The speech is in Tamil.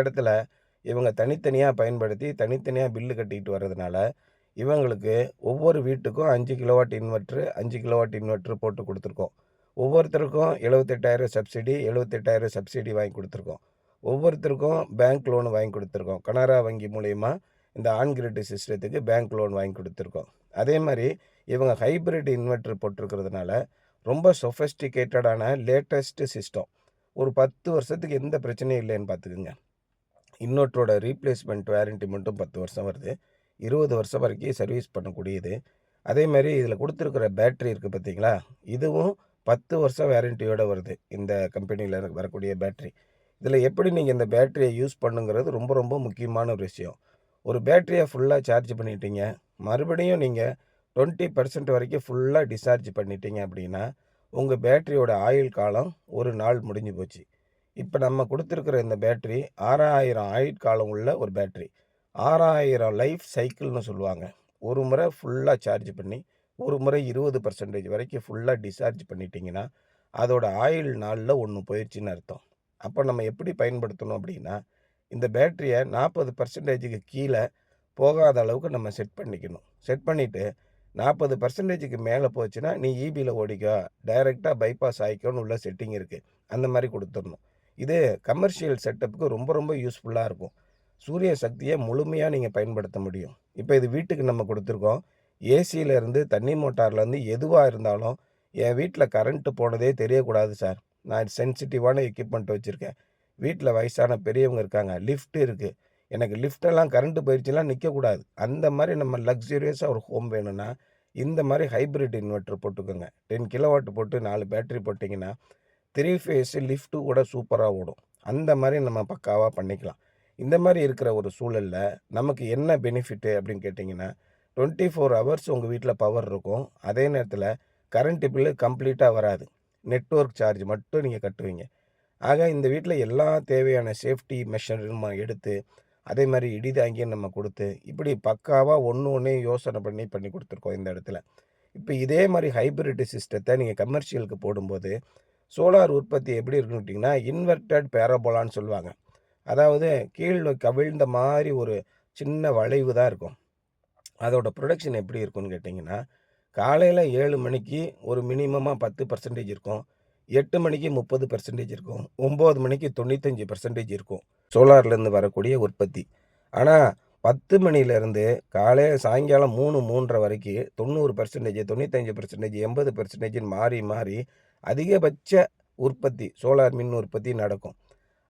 இடத்துல இவங்க தனித்தனியாக பயன்படுத்தி தனித்தனியாக பில்லு கட்டிக்கிட்டு வர்றதுனால இவங்களுக்கு ஒவ்வொரு வீட்டுக்கும் 5 கிலோவாட் இன்வெர்ட்ரு போட்டு கொடுத்துருக்கோம். ஒவ்வொருத்தருக்கும் 78,000 சப்சிடி 78,000 சப்சிடி வாங்கி கொடுத்துருக்கோம். ஒவ்வொருத்தருக்கும் பேங்க் லோன் வாங்கி கொடுத்துருக்கோம். கனரா வங்கி மூலயமா இந்த ஆன் கிரிட் சிஸ்டத்துக்கு பேங்க் லோன் வாங்கி கொடுத்துருக்கோம். அதே மாதிரி இவங்க ஹைப்ரிட் இன்வெர்ட்ரு போட்டிருக்கிறதுனால ரொம்ப சொஃபஸ்டிகேட்டடான லேட்டஸ்ட் சிஸ்டம். ஒரு 10 வருஷத்துக்கு எந்த பிரச்சனையும் இல்லைன்னு பார்த்துக்குங்க. இன்வெர்ட்டரோட ரீப்ளேஸ்மெண்ட் வாரண்ட்டி மட்டும் 10 வருஷம் வருது. 20 வருஷம் வரைக்கும் சர்வீஸ் பண்ணக்கூடியது. அதேமாதிரி இதில் கொடுத்துருக்குற பேட்ரி இருக்குது பார்த்தீங்களா, இதுவும் 10 வருஷம் வாரண்ட்டியோடு வருது. இந்த கம்பெனியில் வரக்கூடிய பேட்ரி. இதில் எப்படி நீங்கள் இந்த பேட்டரியை யூஸ் பண்ணுங்கிறது ரொம்ப ரொம்ப முக்கியமான ஒரு விஷயம். ஒரு பேட்டரியை ஃபுல்லாக சார்ஜ் பண்ணிட்டீங்க, மறுபடியும் நீங்கள் 20% வரைக்கும் ஃபுல்லாக டிஸ்சார்ஜ் பண்ணிட்டீங்க அப்படின்னா உங்கள் பேட்டரியோட ஆயுள் காலம் ஒரு நாள் முடிஞ்சு போச்சு. இப்போ நம்ம கொடுத்துருக்குற இந்த பேட்டரி 6000 ஆயுட்காலம் உள்ள ஒரு பேட்டரி. 6000 லைஃப் சைக்கிள்னு சொல்லுவாங்க. ஒரு முறை ஃபுல்லாக சார்ஜ் பண்ணி ஒரு முறை 20% வரைக்கும் ஃபுல்லாக டிஸ்சார்ஜ் பண்ணிட்டீங்கன்னா அதோட ஆயுள் நாளில் ஒன்று போயிடுச்சின்னு அர்த்தம். அப்போ நம்ம எப்படி பயன்படுத்தணும் அப்படின்னா, இந்த பேட்டரியை 40%க்கு கீழே போகாத அளவுக்கு நம்ம செட் பண்ணிக்கணும். செட் பண்ணிவிட்டு 40%க்கு மேலே போச்சுன்னா நீ ஈபியில் ஓடிக்கோ, டைரெக்டாக பைபாஸ் ஆகிக்கோன்னு உள்ள செட்டிங் இருக்குது. அந்த மாதிரி கொடுத்துடணும். இது கமர்ஷியல் செட்டப்புக்கு ரொம்ப ரொம்ப யூஸ்ஃபுல்லாக இருக்கும். சூரிய சக்தியை முழுமையாக நீங்கள் பயன்படுத்த முடியும். இப்போ இது வீட்டுக்கு நம்ம கொடுத்துருக்கோம். ஏசியிலேருந்து தண்ணி மோட்டார்லேருந்து எதுவாக இருந்தாலும் என் வீட்டில் கரண்ட்டு போனதே தெரியக்கூடாது சார். நான் சென்சிட்டிவான எக்யூப்மெண்ட் வச்சுருக்கேன். வீட்டில் வயசான பெரியவங்க இருக்காங்க, லிஃப்ட் இருக்குது, எனக்கு லிஃப்டெல்லாம் கரண்ட்டு போயிடுச்சுலாம் நிற்கக்கூடாது. அந்த மாதிரி நம்ம லக்ஸுரியஸாக ஒரு ஹோம் வேணும்னா இந்த மாதிரி ஹைப்ரிட் இன்வெர்ட்டர் போட்டுக்கோங்க. 10 கிலோவாட் போட்டு 4 பேட்டரி போட்டிங்கன்னா 3 ஃபேஸு லிஃப்ட்டு கூட சூப்பராக ஓடும். அந்த மாதிரி நம்ம பக்காவாக பண்ணிக்கலாம். இந்த மாதிரி இருக்கிற ஒரு சூழலில் நமக்கு என்ன பெனிஃபிட்டு அப்படின்னு கேட்டிங்கன்னா, 24 ஹவர்ஸ் உங்கள் வீட்டில் பவர் இருக்கும். அதே நேரத்தில் கரண்ட்டு பில்லு கம்ப்ளீட்டாக வராது. நெட்வொர்க் சார்ஜ் மட்டும் நீங்கள் கட்டுவீங்க. ஆக இந்த வீட்டில் எல்லா தேவையான சேஃப்டி மெஷர் நம்ம எடுத்து, அதே மாதிரி இடிதாங்கியும் நம்ம கொடுத்து, இப்படி பக்காவாக ஒன்றையும் யோசனை பண்ணி கொடுத்துருக்கோம் இந்த இடத்துல. இப்போ இதே மாதிரி ஹைப்ரிட் சிஸ்டத்தை நீங்கள் கமர்ஷியலுக்கு போடும்போது சோலார் உற்பத்தி எப்படி இருக்குன்னு கேட்டிங்கன்னா, இன்வெர்டட் பேரபோலான்னு சொல்லுவாங்க. அதாவது கீழ் கவிழ்ந்த மாதிரி ஒரு சின்ன வளைவு தான் இருக்கும். அதோட ப்ரொடக்ஷன் எப்படி இருக்குன்னு கேட்டிங்கன்னா, காலையில் 7 மணிக்கு ஒரு மினிமமாக 10% இருக்கும். 8 மணிக்கு 30% இருக்கும். 9 மணிக்கு 95% இருக்கும் சோலார்லேருந்து வரக்கூடிய உற்பத்தி. ஆனால் 10 மணிலேருந்து சாயங்காலம் 3, 3:30 வரைக்கும் 90%, 95%, 80%ன்னு மாறி அதிகபட்ச உற்பத்தி சோலார் மின் உற்பத்தி நடக்கும்.